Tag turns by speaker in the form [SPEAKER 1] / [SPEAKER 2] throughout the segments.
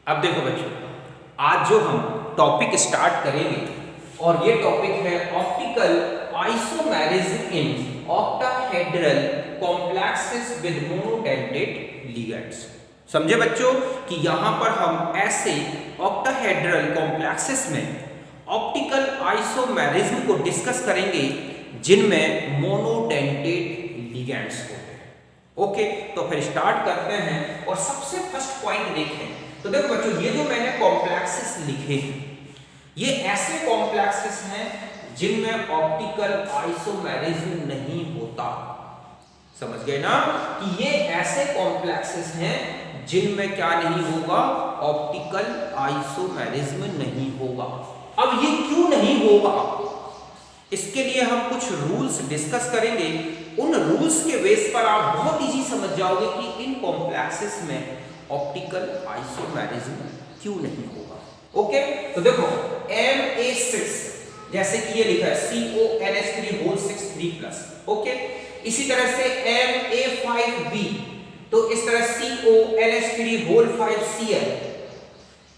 [SPEAKER 1] अब देखो बच्चों, आज जो हम टॉपिक स्टार्ट करेंगे और ये टॉपिक है optical isomerism in octahedral complexes with monodentate ligands. समझे बच्चों कि यहां पर हम ऐसे ऑक्टाहेड्रल कॉम्प्लेक्सेस में ऑप्टिकल आइसोमेरिज्म को डिस्कस करेंगे जिनमें मोनोडेंटेट लिगेंड्स होते हैं। ओके, तो फिर स्टार्ट करते हैं और सबसे फर्स्ट पॉइंट देखें। तो देखो बच्चों, ये जो मैंने कॉम्प्लेक्सेस लिखे हैं ये ऐसे कॉम्प्लेक्सेस हैं जिनमें ऑप्टिकल आइसोमेरिज्म नहीं होता। समझ गए ना कि ये ऐसे कॉम्प्लेक्सेस हैं जिनमें क्या नहीं होगा, ऑप्टिकल आइसोमेरिज्म नहीं होगा। अब ये क्यों नहीं होगा, इसके लिए हम कुछ रूल्स डिस्कस करेंगे। उन रूल्स के बेस पर आप बहुत इजी समझ जाओगे कि इन कॉम्प्लेक्सेस में ऑप्टिकल आइसोमेरिज्म क्यों नहीं होगा। ओके, तो देखो Ma6 जैसे कि ये लिखा है CONH3 3+। ओके, इसी तरह से Ma5B तो इस तरह CONH3 Cl।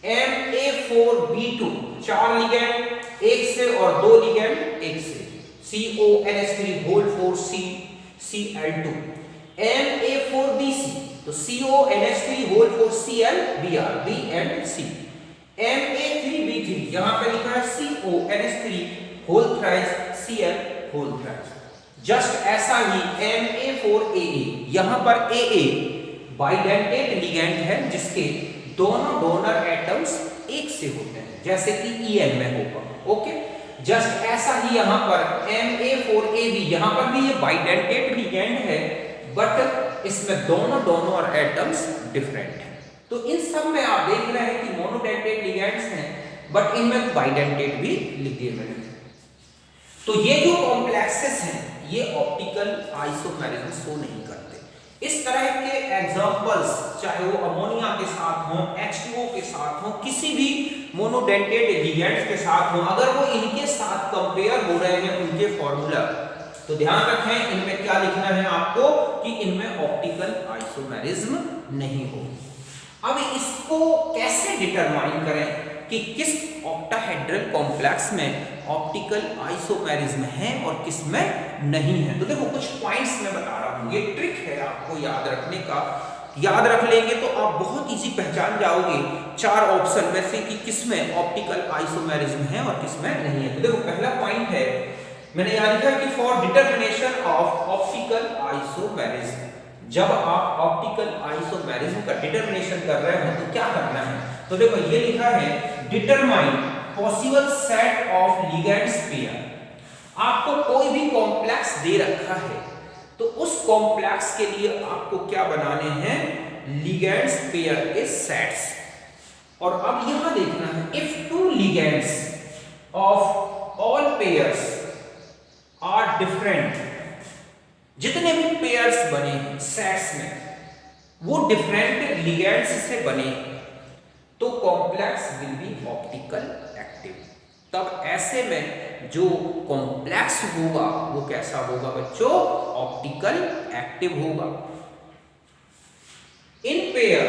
[SPEAKER 1] Ma4B2 4 लिगेंड एक से और 2 लिगेंड एक से CONH3 Cl2। Ma4BC तो CONH3 Cl Br B and C। Ma3B3 यहां पे लिखा है CONH3 Cl। जस्ट ऐसा ही Ma4AA यहां पर AA बाइडेंटेट लिगेंड है जिसके दोनों डोनर एटम्स एक से होते हैं, जैसे कि En में होगा। ओके, जस्ट ऐसा ही यहां पर Ma4AB यहां पर भी ये बाइडेंटेट लिगेंड है बट इसमें दोनों डोनर एटम्स डिफरेंट हैं। तो इन सब में आप देख रहे हैं कि मोनोडेंटेट लिगेंड्स हैं बट इनमें बाइडेंटेट भी लिख दिए मैंने। तो ये जो कॉम्प्लेक्सेस हैं ये ऑप्टिकल आइसोमेरिज्म शो नहीं करते। इस तरह के एग्जांपल्स चाहे वो अमोनिया के साथ हो, H2O के साथ हो, किसी भी मोनोडेंटेट लिगेंड्स के साथ हो, अगर वो इनके साथ कंपेयर हो रहे हैं उनके फॉर्मूला, तो ध्यान रखें इनमें क्या लिखना है आपको कि इनमें ऑप्टिकल आइसोमेरिज्म नहीं हो। अब इसको कैसे डिटरमाइन करें कि किस ऑक्टाहेड्रल कॉम्प्लेक्स में ऑप्टिकल आइसोमेरिज्म है और किस में नहीं है। तो देखो कुछ पॉइंट्स मैं बता रहा हूं, ये ट्रिक है आपको याद रखने का। याद रख लेंगे तो आप बहुत इजी पहचान जाओगे 4 ऑप्शन में से कि किस में ऑप्टिकल आइसोमेरिज्म है और किस में नहीं है। तो देखो पहला पॉइंट है, मैंने यहां लिखा है कि for determination of optical isomerism, जब आप ऑप्टिकल आइसोमेरिज्म का डिटरमिनेशन कर रहे हो तो क्या करना है। तो देखो ये लिखा है determine possible set of ligands pair. आपको कोई भी कॉम्प्लेक्स दे रखा है तो उस कॉम्प्लेक्स के लिए आपको क्या बनाने हैं, लिगेंड्स पेयर के सेट्स। और अब यहां देखना है if 2 ligands of all pairs are different, जितने भी पेयर्स बने हैं सेट्स में वो डिफरेंट लिगेंड्स से बने तो complex will B optical active. तब ऐसे में जो कॉम्प्लेक्स होगा वो कैसा होगा बच्चों, ऑप्टिकल एक्टिव होगा। इन पेयर,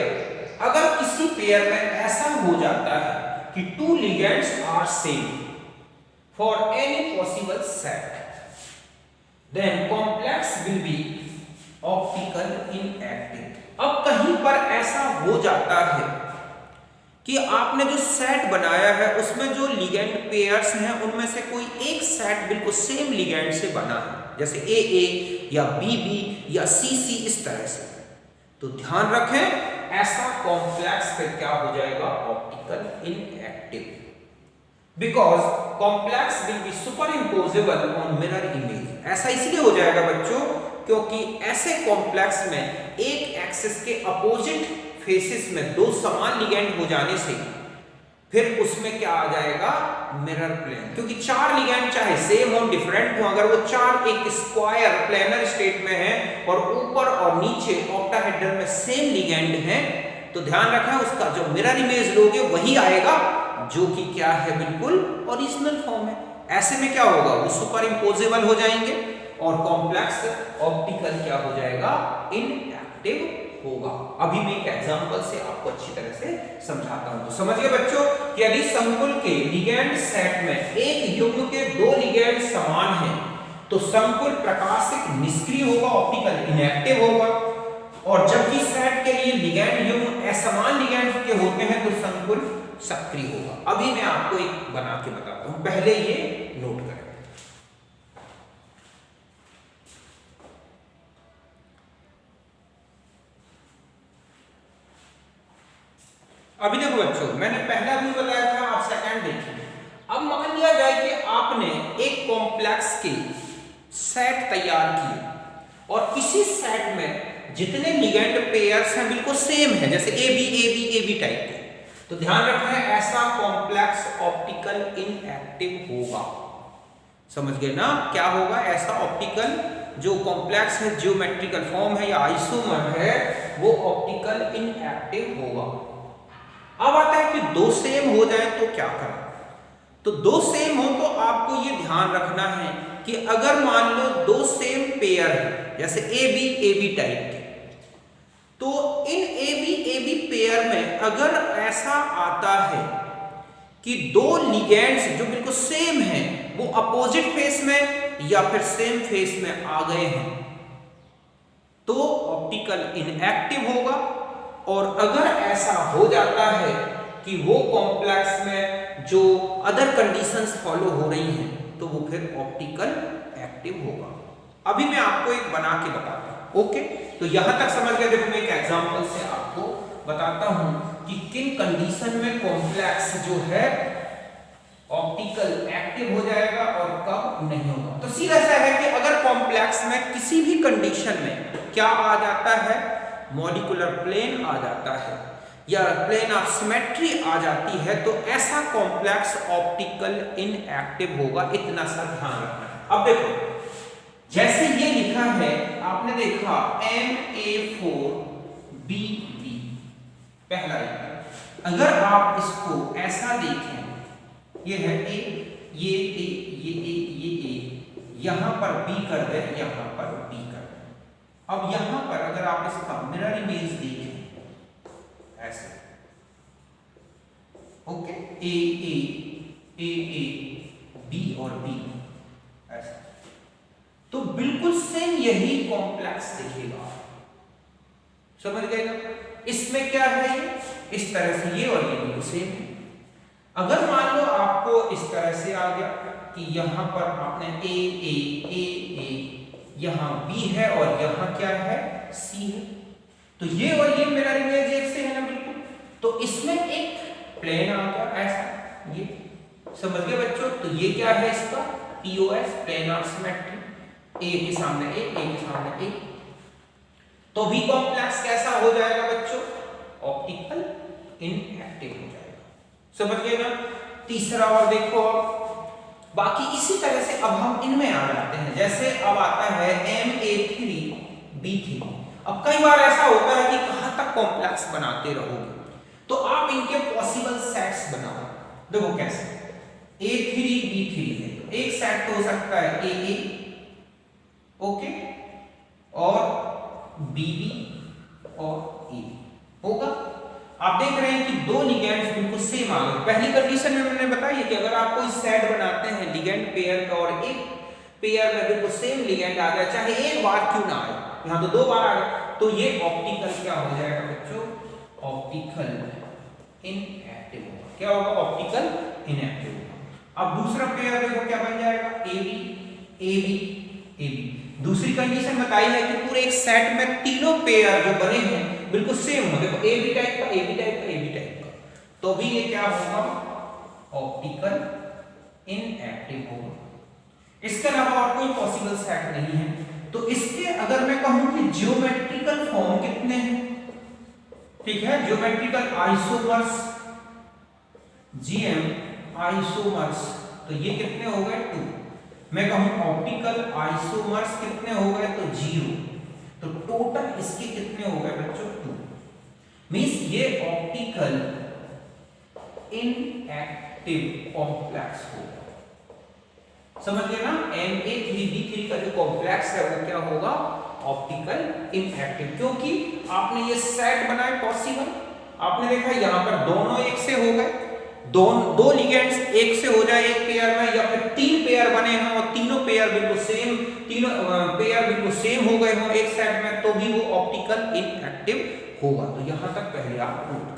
[SPEAKER 1] अगर किसी पेयर में ऐसा हो जाता है कि 2 ligands are same for any possible set, then complex will be optical inactive। अब कहीं पर ऐसा हो जाता है कि आपने जो सेट बनाया है उसमें जो लिगेंड पेयर्स हैं उनमें से कोई एक सेट बिल्कुल सेम लिगेंड से बना है, जैसे AA या BB या CC इस तरह से। तो ध्यान रखें ऐसा कॉम्प्लेक्स फिर क्या हो जाएगा, optical inactive, because complex will be superimposable on mirror image. ऐसा इसलिए हो जाएगा बच्चों क्योंकि ऐसे कॉम्प्लेक्स में एक एक्सिस के अपोजिट फेसेस में 2 समान लिगेंड हो जाने से फिर उसमें क्या आ जाएगा, मिरर प्लेन। क्योंकि 4 लिगेंड चाहे सेम हो डिफरेंट हो, अगर वो 4 एक स्क्वायर प्लेनर स्टेट में है और ऊपर और नीचे ऑक्टाहेड्रल में सेम लिगेंड है तो ध्यान रखें उसका जो मिरर इमेज लोगे वही आएगा जो कि क्या है, बिल्कुल ओरिजिनल फॉर्म है। ऐसे में क्या होगा, वो सुपर इम्पोजेबल हो जाएंगे और कॉम्प्लेक्स ऑप्टिकल क्या हो जाएगा, इनएक्टिव होगा। अभी मैं एक एग्जांपल से आपको अच्छी तरह से समझाता हूं। तो समझिए बच्चों कि यदि संकुल के लिगैंड सेट में एक युग्म के दो लिगैंड समान हैं तो संकुल प्रकाशिक निष्क्रिय होगा, ऑप्टिकल इनएक्टिव होगा, और जबकि सेट के लिए लिगैंड युग्म असमान लिगैंड के होते हैं तो संकुल सक्रिय होगा। अभी मैं आपको एक बना के बताता हूं, पहले ये नोट करें। अभी देखो बच्चों, मैंने पहला भी बताया था, आप सेकंड देखिए। अब मान लिया जाए कि आपने एक कॉम्प्लेक्स के सेट तैयार किए और इसी सेट में जितने लिगेंड पेयर्स हैं बिल्कुल सेम है, जैसे ए बी टाइप के, तो ध्यान रखना ऐसा कॉम्प्लेक्स ऑप्टिकल इनएक्टिव होगा। समझ गए ना क्या होगा? ऐसा ऑप्टिकल जो कॉम्प्लेक्स है, ज्योमेट्रिकल फॉर्म है या आइसोमर है, वो ऑप्टिकल इनएक्टिव होगा। अब आता है कि दो सेम हो जाए तो क्या करें? तो दो सेम हो तो आपको ये ध्यान रखना है कि अगर मान लो दो सेम पेयर है, जैसे ए बी टाइप के, तो इन ए बी पेयर में अगर ऐसा आता है कि दो लिगेंड्स जो बिल्कुल सेम हैं वो अपोजिट फेस में या फिर सेम फेस में आ गए हैं तो ऑप्टिकल इनएक्टिव होगा। और अगर ऐसा हो जाता है कि वो कॉम्प्लेक्स में जो अदर कंडीशंस फॉलो हो रही हैं तो वो फिर ऑप्टिकल एक्टिव होगा। अभी मैं आपको एक बना के बताता हूं। ओके, तो यहां तक समझ गए? देखो मैं एक एग्जांपल से आपको बताता हूं कि किन कंडीशन में कॉम्प्लेक्स जो है ऑप्टिकल एक्टिव हो जाएगा और कब नहीं होगा। तो सीधा सा है कि अगर कॉम्प्लेक्स में किसी भी कंडीशन में क्या आ जाता है, मॉलिक्यूलर प्लेन आ जाता है या प्लेन ऑफ सिमेट्री आ जाती है, तो ऐसा कॉम्प्लेक्स ऑप्टिकल इनएक्टिव होगा। इतना सा ध्यान रखना है। अब देखो, जैसे ये लिखा है, आपने देखा MA4BB पहला लिखा। अगर आप इसको ऐसा देखें, ये है A, ये A, ये A, यहां पर B कर दे, यहां पर B कर दे। अब यहां पर अगर आप इसका मिरर इमेज देखें ऐसे, ओके, ए बी और बी ऐसे, तो बिल्कुल सेम यही कॉम्प्लेक्स दिखेगा। समझ गए ना? इसमें क्या है, इस तरह से ये और ये बिल्कुल सेम है। अगर मान लो आपको इस तरह से आ गया कि यहां पर आपने ए यहां B है और यहां क्या है, C है, तो ये और ये मिरर इमेज एक से है ना बिल्कुल। तो इसमें एक प्लेन आ गया ऐसा, ये समझ गए बच्चों? तो ये क्या है इसका POS, plane of symmetry, A के सामने A, A के सामने A। तो भी कॉम्प्लेक्स कैसा हो जाएगा बच्चों? ऑप्टिकल इनएक्टिव हो जाएगा। समझ गए ना? तीसरा और देखो, बाकी इसी तरह से अब हम इनमें आ जाते हैं। जैसे अब आता है MA3B3। अब कई बार ऐसा होता है कि कहां तक कॉम्प्लेक्स बनाते रहोगे, तो आप इनके पॉसिबल सेट्स बनाओ। देखो कैसे, A3B3 है, एक सेट हो सकता है AA, ओके, और BB और A होगा। आप देख रहे हैं कि दो लिगेंड्स बिल्कुल सेम आ गए। पहली कंडीशन में मैंने बताई कि अगर आप कोई सेट बनाते हैं लिगेंड पेयर का और एक पेयर में बिल्कुल सेम लिगेंड आ गया, चाहे एक बार क्यों ना आए, यहां तो दो बार आ गया, तो ये ऑप्टिकल क्या हो जाएगा बच्चों? ऑप्टिकल इनएक्टिव होगा। क्या होगा? ऑप्टिकल इनएक्टिव होगा। अब दूसरा पेयर देखो क्या बन जाएगा, AB। दूसरी कंडीशन बताई है कि पूरे एक सेट में तीनों पेयर जो बने हैं बिल्कुल सेम हो। देखो AB टाइप का, AB टाइप का, AB टाइप का, तो भी ये क्या होगा? ऑप्टिकल इनएक्टिव होगा। इसके अलावा और कोई पॉसिबल सेट नहीं है। तो इसके अगर मैं कहूं कि ज्योमेट्रिकल फॉर्म कितने हैं, ठीक है, ज्योमेट्रिकल आइसोमर्स, GM आइसोमर्स, तो ये कितने हो गए? 2। मैं कहूं ऑप्टिकल आइसोमर्स कितने हो गए? तो 0। तो टोटल इसके कितने हो गए बच्चों? 2। मींस ये ऑप्टिकल इनएक्टिव कॉम्प्लेक्स होगा। समझ गए ना? MA3B3 का जो कॉम्प्लेक्स है वो क्या होगा? ऑप्टिकल इनएक्टिव, क्योंकि आपने ये सेट बनाए पॉसिबल, आपने देखा यहाँ पर दोनों एक से हो गए, दो लिगेंड्स एक से हो जाए एक पेयर में, या फिर 3 पेयर बने हों और तीनों पेयर बिल्कुल सेम, तीनों पेयर बिल्कुल सेम हो गए हों एक सेट में, तो भी वो ऑप्टिकल इनएक्टिव होगा। तो यहां तक पहले आप नोट करें।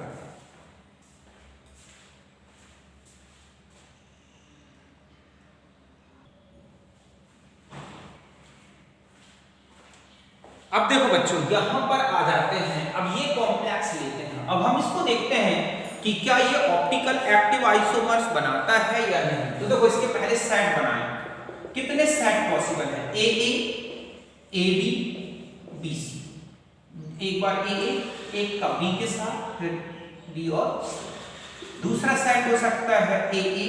[SPEAKER 1] अब देखो बच्चों, यहां पर आ जाते हैं, अब ये कॉम्प्लेक्स लेते हैं, अब हम इसको देखते हैं कि क्या ये ऑप्टिकल एक्टिव आइसोमर्स बनाता है या नहीं। तो देखो इसके पहले सेट बनाए, कितने सेट पॉसिबल है, AA, AB, BC, एक बार AA, एक का B के साथ, फिर B और दूसरा सेट हो सकता है AA,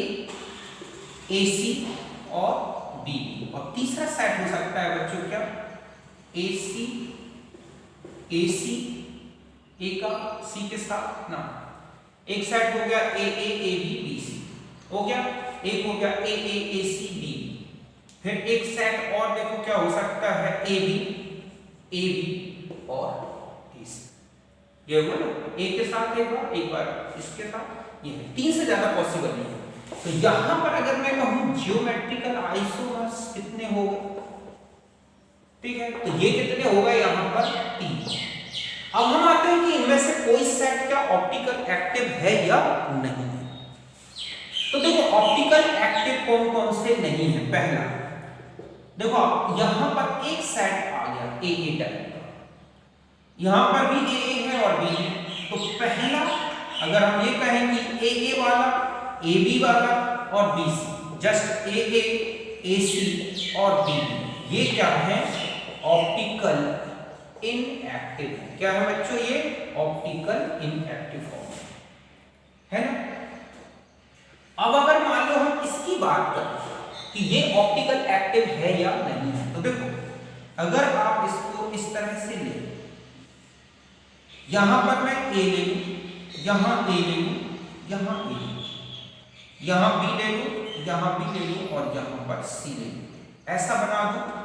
[SPEAKER 1] AC और BB, और तीसरा सेट हो सकता है बच्चों क्या, AC, AC, A का C के साथ ना, एक सेट हो गया AA, AB, BC हो गया, एक हो गया AA, AC, BB, फिर एक सेट और देखो क्या हो सकता है AB, AB और AC, ये हुआ ना, एक के साथ एक बार इसके साथ, ये 3 से ज्यादा पॉसिबल नहीं है। तो यहां पर अगर मैं कहूं जियोमेट्रिकल आइसोमर्स कितने हो गए, ठीक है, तो ये कितने हो गए यहां पर 3। अब हम आते हैं कि इनमें से कोई सेट क्या ऑप्टिकल एक्टिव है या नहीं है। तो देखो ऑप्टिकल एक्टिव कौन कौन से नहीं है। पहला देखो यहां पर एक सेट आ गया AA टाइप का, यहां पर भी AA है और B है, तो पहला अगर हम ये कहें कि AA वाला, AB वाला और BC, जस्ट AA, AC और BB, ये क्या है, ऑप्टिकल इनएक्टिव। क्या है बच्चों, ये ऑप्टिकल इनएक्टिव फॉर्म है ना। अब अगर मान लो हम इसकी बात करें कि ये ऑप्टिकल एक्टिव है या नहीं है, तो देखो अगर आप इसको इस तरह से ले, यहां पर मैं A ले लूं, यहां A ले लूं, यहां A ले लूं, यहां B ले लूं, यहां B ले लूं और यहां पर C ले लूं, ऐसा बना दूं,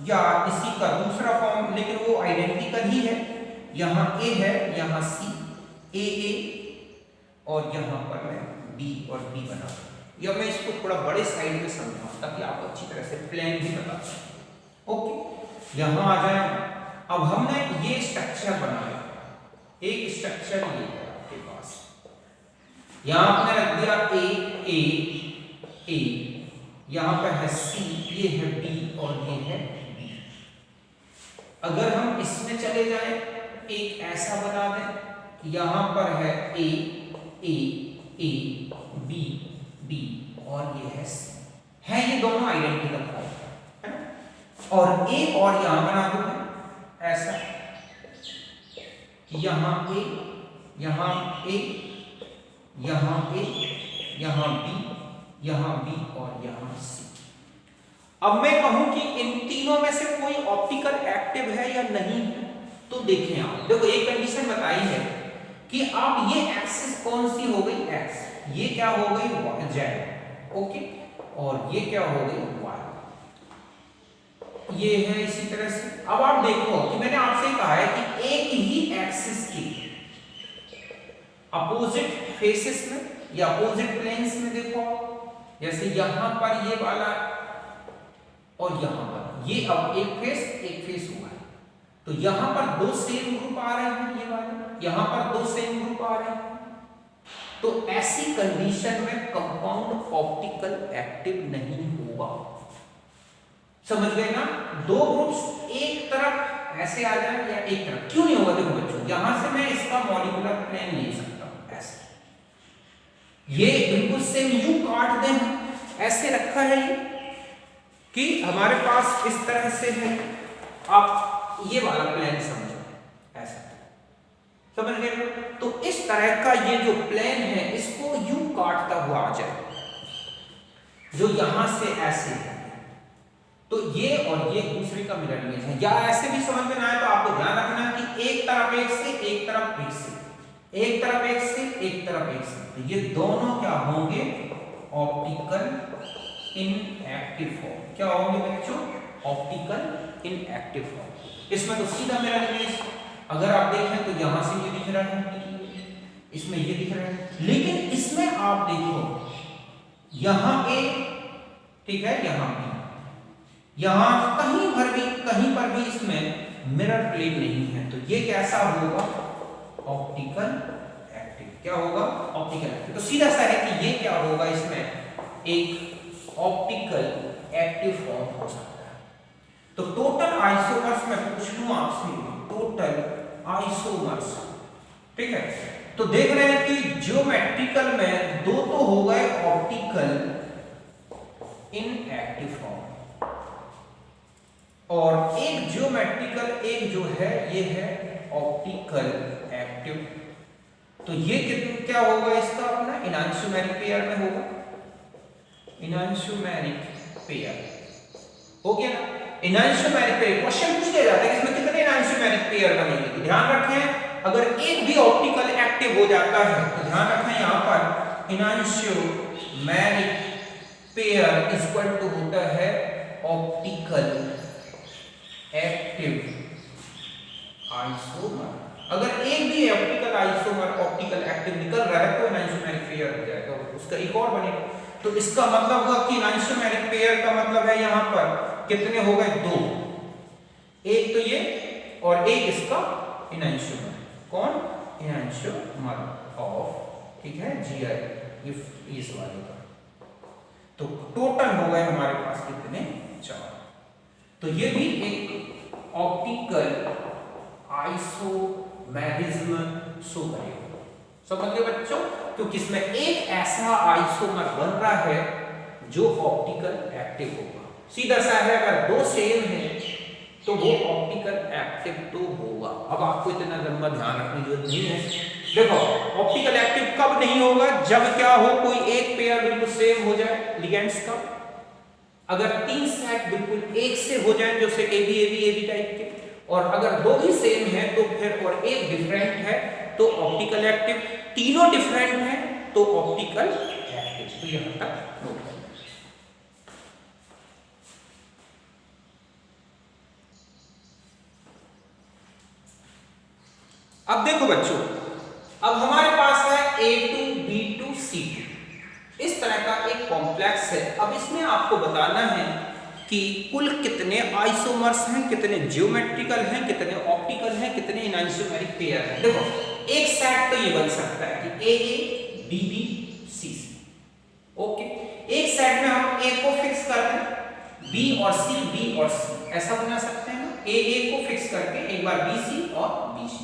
[SPEAKER 1] या इसी का दूसरा फॉर्म, लेकिन वो आइडेंटिकल ही है, यहां A है, यहां C, AA और यहां पर मैं B और B बना दूं, या मैं इसको थोड़ा बड़े साइड में समझाऊं ताकि आप अच्छी तरह से प्लान भी बता सकें। ओके, यहां आ जाए। अब हमने ये स्ट्रक्चर बनाया, एक स्ट्रक्चर ये है आपके पास, यहां आपने रख दिया A, A, यहां पर है C, ये है B और ये है B। अगर हम इसमें चले जाएं, एक ऐसा बना दें, यहां पर है A, A, A, B, B और ये है C, है ये दोनों आइडेंटिकल फॉर्म है ना। और एक और यहां बना दूं ऐसा, यहां A, यहां A, यहां A, यहां B, यहां B और यहां C। अब मैं कहूं कि इन तीनों में से कोई ऑप्टिकल एक्टिव है या नहीं है, तो देखें आप, देखो एक कंडीशन बताई है कि आप ये एक्सिस कौन सी हो गई, एक्स, ये क्या हो गई, जेड, ओके, और ये क्या हो गई, वाई, ये है इसी तरह से। अब आप देखो कि मैंने आपसे कहा है कि एक ही एक्सिस की अपोजिट फेसेस में या अपोजिट प्लेन्स में देखो, जैसे यहां पर ये वाला और यहां पर ये, अब एक फेस हुआ है, तो यहां पर 2 सेम ग्रुप आ रहे हैं, ये वाले यहां पर 2 सेम ग्रुप आ रहे हैं, तो ऐसी कंडीशन में कंपाउंड ऑप्टिकल एक्टिव नहीं होगा। समझ गए ना, 2 ग्रुप्स एक तरफ ऐसे आ जाए या एक तरफ, क्यों नहीं होगा, देखो बच्चों यहां से मैं इसका मॉलिक्यूलर प्लेन ले सकता हूं ऐसे, ये बिल्कुल सेम यूं काट दें, ऐसे रखा है ये कि हमारे पास इस तरह से है, आप ये वाला प्लेन समझो ऐसा, समझ गए। तो इस तरह का ये जो प्लेन है इसको यूं काटता हुआ आ जाए, जो यहां से ऐसे है, तो ये और ये दूसरे का मिरर इमेज है। या ऐसे भी समझ में ना आए तो आपको ध्यान रखना कि एक तरफ एक से, एक तरफ एक से, एक तरफ एक से, एक तरफ एक से, तो ये दोनों क्या होंगे, ऑप्टिकल इनएक्टिव फॉर्म। क्या होंगे बच्चों, ऑप्टिकल इनएक्टिव फॉर्म। इसमें तो सीधा मिरर इमेज, अगर आप देखें तो यहां से ये दिख रहा है, इसमें ये दिख रहा है, लेकिन इसमें आप देखो यहां ए, ठीक है, यहां बी, यहां कहीं पर भी इसमें मिरर प्लेन नहीं है, तो ये कैसा होगा? Optical active. क्या होगा? Optical active. तो सीधा सा है कि ये क्या होगा, इसमें एक ऑप्टिकल एक्टिव फॉर्म हो सकता है। तो टोटल आइसोमर्स में पूछ लूं आपसे, टोटल आइसोमर्स, ठीक है, तो देख रहे हैं कि ज्योमेट्रिकल में दो तो हो गए ऑप्टिकल इनएक्टिव फॉर्म, और एक ज्योमेट्रिकल, एक जो है ये है ऑप्टिकल एक्टिव। तो ये क्या होगा इसका अपना? इनैंशियोमेरिक पेयर में होगा, इनैंशियोमेरिक पेयर हो गया ना। इनैंशियोमेरिक पेयर क्वेश्चन पूछ लिया जाता है कि इसमें कितने इनैंशियोमेरिक पेयर बनेंगे, तो ध्यान रखें अगर एक भी ऑप्टिकल एक्टिव हो जाता है तो ध्यान रखें यहां पर इनैंशियोमेरिक पेयर इक्वल टू होता है ऑप्टिकल एक्टिव आइसोमर। अगर एक भी ऑप्टिकल आइसोमर ऑप्टिकल एक्टिव निकल रहा है तो इनैंशियोमेरिक पेयर हो जाएगा, उसका एक और बनेगा। तो इसका मतलब हुआ कि इनैंशियोमेरिक पेयर का मतलब है यहां पर कितने हो गए? दो, एक तो ये और एक इसका इनैंशियोमर। कौन? इनैंशियोमर ऑफ, ठीक है, जीआई इस वाले का। तो टोटल हो गए हमारे पास कितने? 4। तो ये भी एक ऑप्टिकल आइसोमेरिज्म शो करेगा। समझ गए बच्चों? क्योंकि इसमें एक ऐसा आइसोमर बन रहा है जो ऑप्टिकल एक्टिव होगा। सीधा सा है, अगर दो सेम है तो वो ऑप्टिकल एक्टिव तो होगा। अब आपको इतना लंबा ध्यान रखने की जरूरत नहीं है। देखो ऑप्टिकल एक्टिव कब नहीं होगा? जब क्या हो, कोई एक पेयर बिल्कुल सेम हो जाए लिगेंड्स का। अगर 3 सेट बिल्कुल एक से हो जाए, जैसे एबी एबी एबी टाइप के, और अगर दो भी सेम है तो फिर, और एक डिफरेंट है तो ऑप्टिकल एक्टिव, तीनों डिफरेंट है तो ऑप्टिकल एक्टिव। तो यहां तक नोट करना। अब देखो बच्चों, अब हमारे पास है A2 B2 C2, इस तरह का एक कॉम्प्लेक्स है। अब इसमें आपको बताना है कि कुल कितने आइसोमर्स हैं, कितने ज्योमेट्रिकल हैं, कितने ऑप्टिकल हैं, कितने इनैंशियोमेरिक पेयर हैं। देखो एक सेट तो ये बन सकता है कि AA BB CC, ओके। एक सेट में हम A को फिक्स कर दें, B और C, B और C, ऐसा बना सकते हैं ना। AA को फिक्स करके एक बार BC और BC,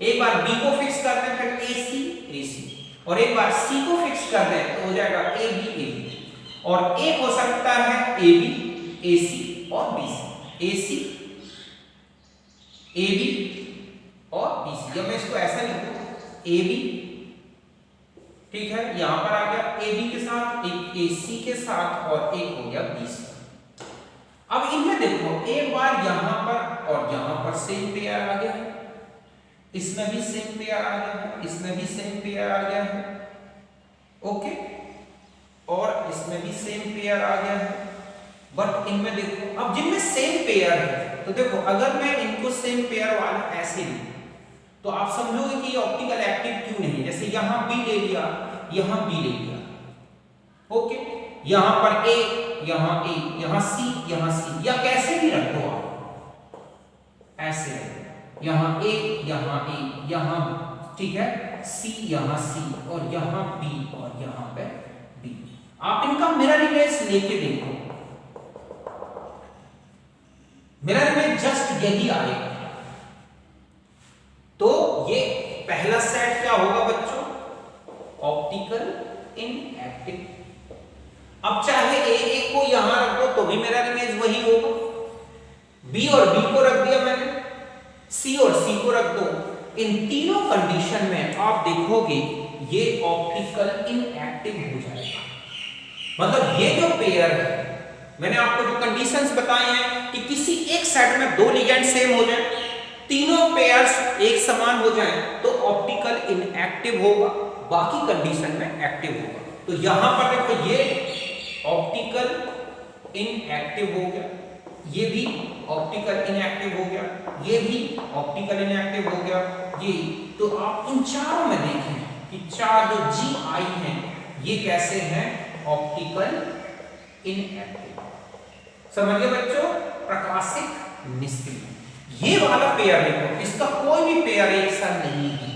[SPEAKER 1] एक बार B को फिक्स कर दें फिर AC AC, और एक बार C को फिक्स कर दें तो हो जाएगा AB AB, और एक हो सकता है AB AC और BC, AC AB और BC। जब मैं इसको ऐसा लिखूं AB, ठीक है, यहां पर आ गया AB के साथ, एक AC के साथ, और एक हो गया BC। अब इनमें देखो एक बार यहां पर और यहां पर सेम पेयर आ गया है, इसमें भी सेम पेयर आ गया है, इसमें भी सेम पेयर आ गया है, ओके, और इसमें भी सेम पेयर आ गया है। बट इनमें देखो, अब जिनमें सेम पेयर है तो देखो अगर मैं इनको सेम पेयर वाला ऐसे लूं तो आप समझोगे कि ये ऑप्टिकल एक्टिव क्यों नहीं। जैसे यहां B ले लिया, यहां B ले लिया, ओके, यहां पर A, यहां A, यहां C, यहां C, या कैसे भी रख दो आप, ऐसे यहां A, यहां A, यहां, ठीक है, C, यहां C, और यहां B, और यहां पे B। आप इनका मिरर इमेज लेके देखो, मिरर में जस्ट यही आएगा। तो ये पहला सेट क्या होगा बच्चों? Optical inactive. अब चाहे A को यहां रख दो तो भी मिरर इमेज वही होगा, B और B को रख दिया मैंने, C और C को रख दो, इन तीनों कंडीशन में आप देखोगे ये ऑप्टिकल इनएक्टिव हो जाएगा। मतलब ये जो पेयर है, मैंने आपको जो कंडीशंस बताए हैं कि किसी एक सेट में दो लिगेंड सेम हो जाए, तीनों पेयर्स एक समान हो जाए तो ऑप्टिकल इनएक्टिव होगा, बाकी कंडीशन में एक्टिव होगा। तो यहां पर देखो ये ऑप्टिकल इनएक्टिव हो गया, ये भी ऑप्टिकल इनएक्टिव हो गया, ये भी ऑप्टिकल इनएक्टिव हो गया, ये। तो आप इन चारों में देखें कि चार जो GI हैं ये कैसे हैं, ऑप्टिकल इनएक्टिव। समझिए बच्चों, प्रकाशिक निष्क्रिय। ये वाला पेयर देखो, इसका कोई भी पेयर एक सा नहीं है,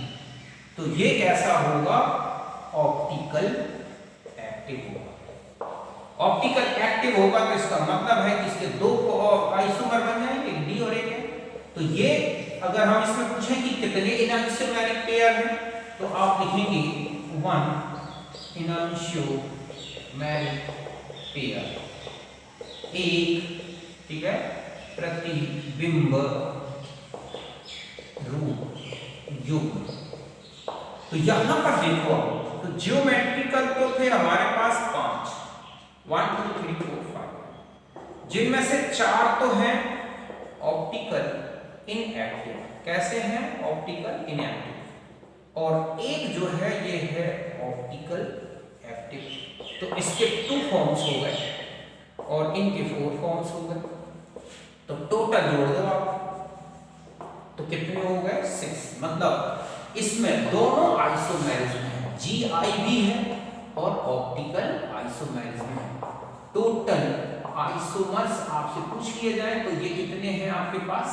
[SPEAKER 1] तो ये कैसा होगा, ऑप्टिकल एक्टिव होगा। ऑप्टिकल एक्टिव होगा तो इसका मतलब है कि इसके दो आइसोमर बन जाएंगे, डी और एक है। तो ये अगर हम इसमें पूछें कि कितने इनैंशियोमेरिक पेयर हैं, तो आप लिखेंगे 1 इनैंशियोमेरिक पेयर, एक, ठीक है, प्रतिबिंब रूप युग्म। तो यहां पर देखो, तो ज्योमेट्रिकल तो थे हमारे पास 5, 1 2 3 4 5, जिनमें से 4 तो हैं ऑप्टिकल इनएक्टिव। कैसे हैं, ऑप्टिकल इनएक्टिव, और एक जो है ये है ऑप्टिकल एक्टिव। तो इसके 2 फॉर्म्स हो गए और इनके 4 फॉर्म्स हो गए। तो टोटल जोड़ दो आप, तो कितने हो गए, 6। मतलब इसमें दोनों आइसोमेरिज्म है, GI भी है और ऑप्टिकल आइसोमेरिज्म है। टोटल आइसोमर्स आपसे पूछ किए जाए तो ये कितने हैं आपके पास,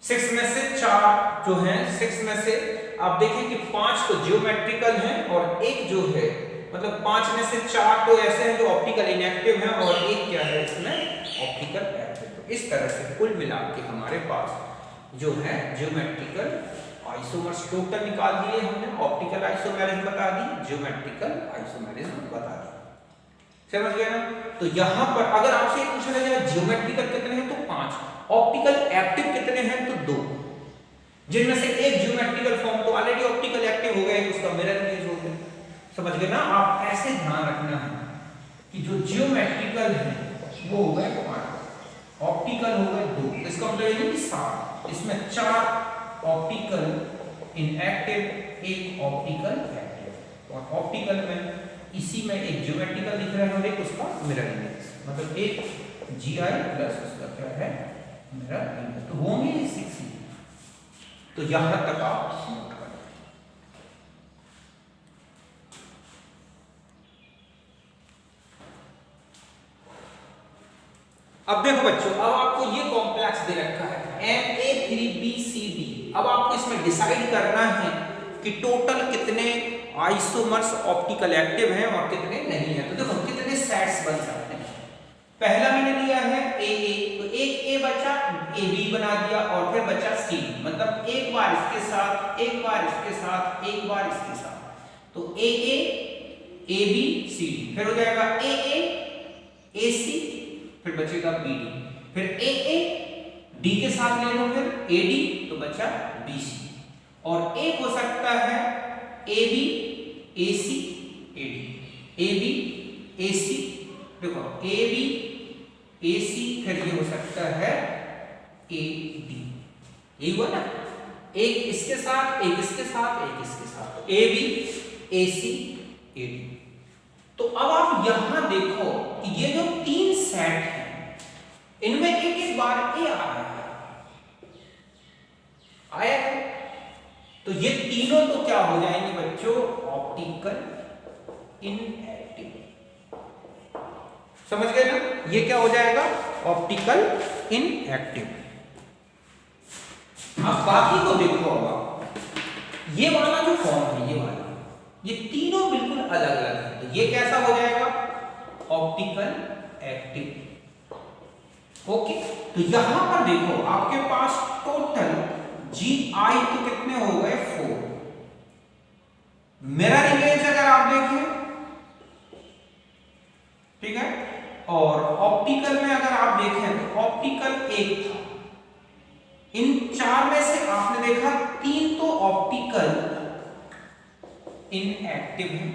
[SPEAKER 1] 6 में से 4 जो हैं, 6 में से आप देखें कि 5 तो ज्योमेट्रिकल हैं और एक जो है, मतलब 5 में से 4 तो ऐसे हैं जो ऑप्टिकल इनएक्टिव हैं और एक क्या है इसमें, ऑप्टिकल एक्टिव। तो इस तरह से कुल मिला के हमारे पास जो है ज्योमेट्रिकल आइसोमर्स टोटल निकाल दिए हमने, ऑप्टिकल आइसोमेरिज्म बता दी, ज्योमेट्रिकल आइसोमेरिज्म बता दी। समझ गए ना। तो यहां पर अगर आपसे पूछा जाए ज्योमेट्रिकल कितने हैं, तो 5, ऑप्टिकल एक्टिव कितने हैं, तो 2, जिनमें से एक ज्योमेट्रिकल फॉर्म तो ऑलरेडी ऑप्टिकल एक्टिव हो गया, उसका मिरर इमेज हो गया। समझ गए ना। आप ऐसे ध्यान रखना है कि जो ज्योमेट्रिकल है वो हो गए 5, ऑप्टिकल हो गए 2, इसका मतलब ये कि 7। इसमें 4 ऑप्टिकल इनएक्टिव, एक ऑप्टिकल एक्टिव, और ऑप्टिकल में इसी में एक ज्योमेट्रिकल दिख रहा है और एक उसका मिरर इमेज, मतलब एक GI प्लस उसका क्या है, मिरर इमेज। तो होंगे 6। तो यहां तक आप नोट करें। अब देखो बच्चों, अब आपको ये कॉम्प्लेक्स दे रखा है MA3BCD। अब आपको इसमें डिसाइड करना है कि टोटल कितने आइसोमर्स ऑप्टिकल एक्टिव हैं और कितने नहीं है। तो देखो कितने सेट्स बन सकते हैं। पहला मैंने लिया है AA, तो एक A बचा, AB बना दिया और फिर बचा CD, मतलब एक बार इसके साथ, एक बार इसके साथ, एक बार इसके साथ। तो AA AB CD, फिर हो जाएगा AA AC, फिर बचेगा BD, फिर AA D के साथ ले लो, फिर AD, तो बचा BC, और एक हो सकता है AB AC AD, AB AC, देखो AB AC, फिर ये हो सकता है AD। यही हुआ ना, एक इसके साथ, एक इसके साथ, एक इसके साथ, तो AB AC AD। तो अब आप यहां देखो कि ये जो 3 सेट हैं इनमें एक एक बार A आया है, तो ये तीनों तो क्या हो जाएंगे बच्चों, ऑप्टिकल इनएक्टिव। समझ गए ना, ये क्या हो जाएगा, ऑप्टिकल इनएक्टिव। अब बाकी को देखो, अब ये वाला जो फॉर्म है, ये वाला, ये तीनों बिल्कुल अलग अलग है। तो ये कैसा हो जाएगा, ऑप्टिकल एक्टिव। ओके, तो यहां पर देखो आपके पास टोटल GI तो कितने हो गए, 4। मिरर इमेज अगर आप देखें, ठीक है, और ऑप्टिकल में अगर आप देखें तो ऑप्टिकल 1 था। इन 4 में से आपने देखा 3 तो ऑप्टिकल इनएक्टिव है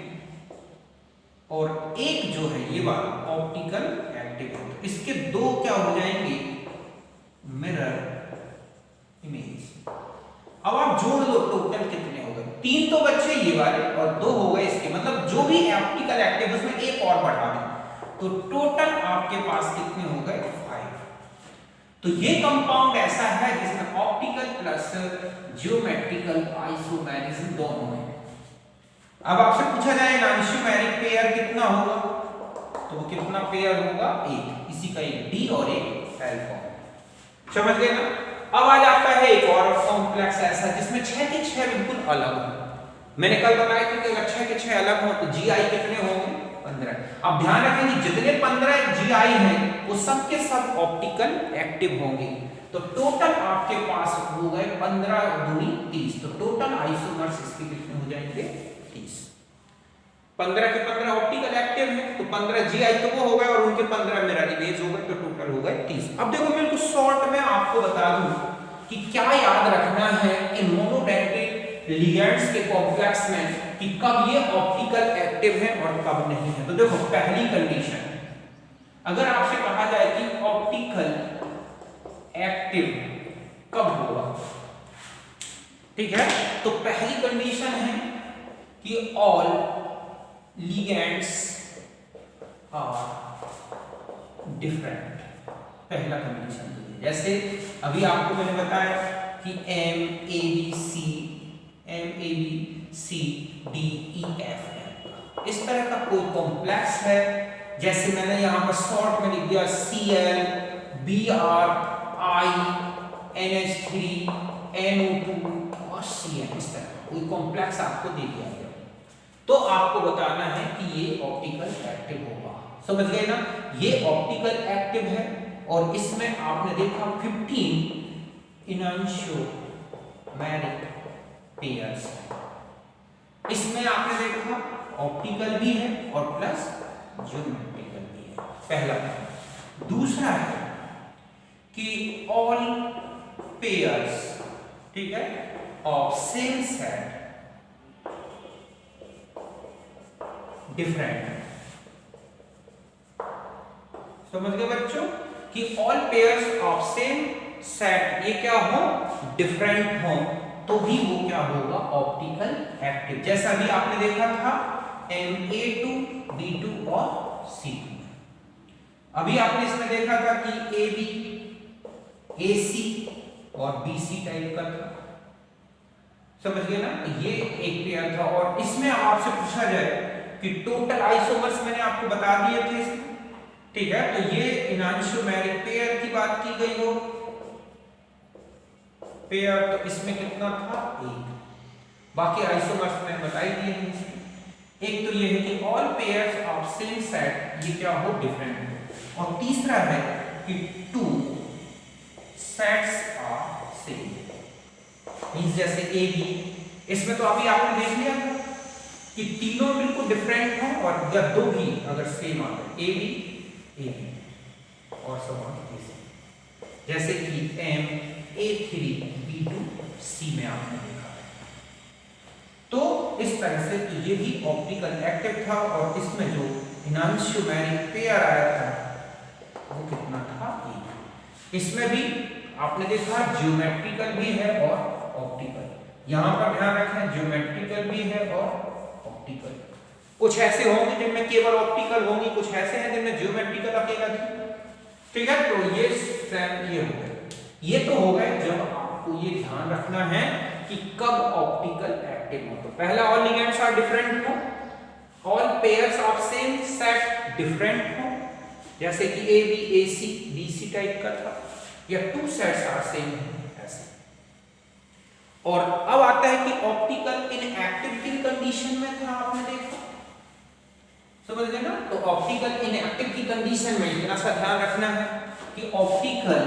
[SPEAKER 1] और एक जो है ये वाला ऑप्टिकल एक्टिव है। तो इसके 2 क्या हो जाएंगे, मिरर इमेज। अब आप जोड़ लो टोटल कितने हो गए, 3 तो बच्चे ये वाले और 2 हो गए इसके, मतलब जो भी ऑप्टिकल एक्टिव उसमें एक और बढ़ा दें, तो टोटल आपके पास कितने हो गए 5। तो ये कंपाउंड ऐसा है जिसमें ऑप्टिकल प्लस ज्योमेट्रिकल आइसोमेरिज्म दोनों है। अब आपसे पूछा जाए एनांशियोमेरिक पेयर कितना होगा, तो वो कितना पेयर होगा 1, इसी का एक डी और एक एल फॉर्म। समझ गए ना। अब आ जाता है एक और कॉम्प्लेक्स ऐसा जिसमें 6 के 6 बिल्कुल अलग हो। मैंने कल बताया था कि अगर 6 के 6 अलग हो तो जीआई कितने होंगे 15। अब ध्यान रखें कि जितने 15 जीआई हैं वो सब के सब ऑप्टिकल एक्टिव होंगे। तो टोटल आपके पास हो गए 15 दूनी 30, तो टोटल आइसोमर्स इसके कितने हो जाएंगे 30। 15 के 15 ऑप्टिकल एक्टिव है तो 15 जीआई तो वो हो गए और उनके 15 मिरर इमेज हो गए, तो टोटल हो गए 30। अब देखो बिल्कुल शॉर्ट में आपको बता दूं कि क्या याद रखना है इन मोनोडेंटेट लिगेंड्स के कॉम्प्लेक्स में कि कब ये ऑप्टिकल एक्टिव है और कब नहीं है। तो देखो पहली कंडीशन, अगर आपसे कहा जाए कि ऑप्टिकल एक्टिव कब होगा, ठीक है, तो पहली कंडीशन है कि ऑल लिगेंड्स आर डिफरेंट। पहला कंडीशन तो ये, जैसे अभी आपको मैंने बताया कि M A B C D E F, इस तरह का कोई कॉम्प्लेक्स है, जैसे मैंने यहां पर शॉर्ट में लिख दिया Cl Br I NH3 NO2 और Cn, इस तरह का कोई कॉम्प्लेक्स आपको दे दिया गया तो आपको बताना है कि ये ऑप्टिकल एक्टिव होगा। समझ गए ना। ये ऑप्टिकल एक्टिव है और इसमें आपने देखा 15 एनांशियोमेरिक पेयर्स, इसमें आपने देखा ऑप्टिकल भी है और प्लस ज्योमेट्रिकल भी है, पहला। दूसरा है कि ऑल पेयर्स, ठीक है, ऑफ सेम सेट डिफरेंट। समझ गए बच्चों कि all pairs of same set ये क्या हो डिफरेंट हो तो भी वो क्या होगा ऑप्टिकल एक्टिव। जैसा भी आपने देखा था Ma2 B2 और C2। अभी आपने इसमें देखा था कि AB AC और BC टाइप का था। समझ गए ना। ये एक पेयर था और इसमें आपसे पूछा जाए कि टोटल आइसोमर्स मैंने आपको बता दिए थे इसमें, ठीक है, तो ये एनांशियोमेरिक पेयर की बात की गई हो पेयर, तो इसमें कितना था 1। बाकी आइसोमर्स मैंने बता ही दिए हैं इसमें। एक तो ये है कि all pairs of same set ये क्या हो डिफरेंट हो, और तीसरा है कि 2 सेट्स आर सेम। मींस जैसे ए बी, इसमें तो अभी आपने देख लिया था कि तीनों बिल्कुल डिफरेंट हो और या दो भी अगर सेम आ गए ए बी और सब जैसे कि A3 B2 C में आपने देखा है। तो इस तरह से तो ये भी ऑप्टिकल एक्टिव था और इसमें जो एनांशियोमेरिक पेयर आया था वो कितना था 1। इसमें भी आपने देखा ज्योमेट्रिकल भी है और ऑप्टिकल। यहां पर ध्यान रखें ज्योमेट्रिकल भी है और ऑप्टिकल। कुछ ऐसे होंगे जिनमें केवल ऑप्टिकल होंगी, कुछ ऐसे हैं जिनमें ज्योमेट्रिकल अकेला थी, ठीक है। तो ये हो गए, ये तो हो गए जब आपको ये ध्यान रखना है कि कब ऑप्टिकल एक्टिव हो। तो पहला ऑल लिगेंड्स आर डिफरेंट हो, all pairs of same set different हो, जैसे कि A B A C B C type का था, या 2 सेट्स आर सेम ऐसे। और अब आता है कि ऑप्टिकल इनएक्टिव की कंडीशन में था, आपने देखा, समझ गए ना। तो ऑप्टिकल इनएक्टिव की कंडीशन में इतना सा ध्यान रखना है कि ऑप्टिकल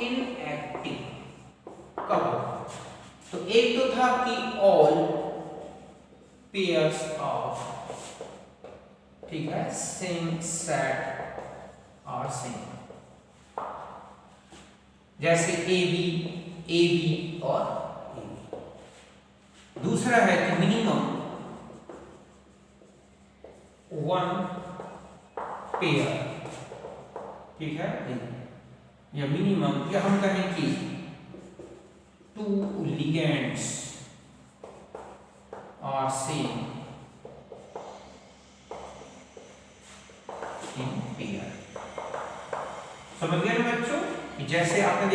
[SPEAKER 1] इनएक्टिव कब होगा। तो एक तो था कि ऑल पेयर्स ऑफ, ठीक है, सेम सेट आर सेम, जैसे ए बी और ए बी। दूसरा है कि मिनिमम 1 पेयर, ठीक है, या मिनिमम या हम कहें कि 2 लिगेंड्स आर सेम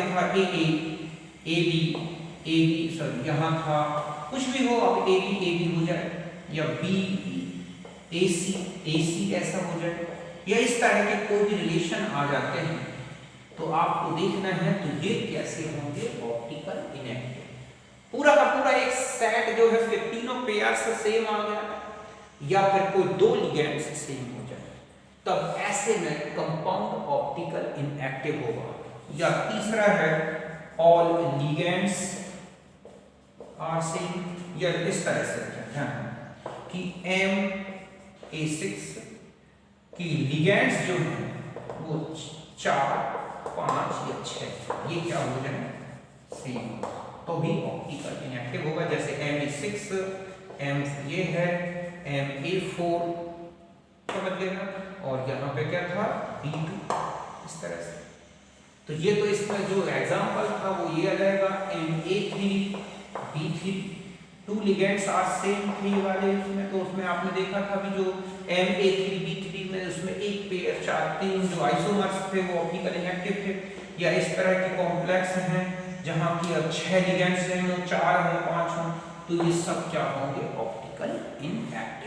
[SPEAKER 1] पे था ए ए बी सॉरी यहाँ था कुछ भी हो, अब ए बी हो जाए या बी ए सी ऐसा हो जाए या इस तरह के कोई भी रिलेशन आ जाते हैं तो आपको देखना है तो ये कैसे होंगे ऑप्टिकल इनएक्टिव। पूरा का पूरा एक सेट जो है उसके तीनों पेयर्स सेम आ गया या फिर कोई दो लिगेंड्स सेम हो जाए, तब ऐसे में कंपाउंड ऑप्टिकल इनएक्टिव होगा। या तीसरा है ऑल लिगेंड्स आर सेम, या इस तरह से कि MA6 की लिगेंड्स जो है वो 4, 5 या 6 ये क्या हो जाए सेम, तो भी ऑप्टिकल इनएक्टिव होगा। जैसे MA6 ये है MA4 समझ लेना, और यहाँ पे क्या था B2 इस तरह से। तो ये तो इसमें जो एग्जांपल था वो ये आ जाएगा MA3 B3 to ligands are same 3 वाले उसमें, तो उसमें आपने देखा था भी जो MA3 B3 में उसमें एक पेयर 4 3 जो आइसोमर्स थे वो ऑप्टिकल इनएक्टिव थे। या इस तरह के कॉम्प्लेक्स हैं जहाँ की अब 6 लिगेंड्स हैं, 4 हो 5 हो, तो ये सब क्या होंगे ऑप्टिकल इनएक्टिव।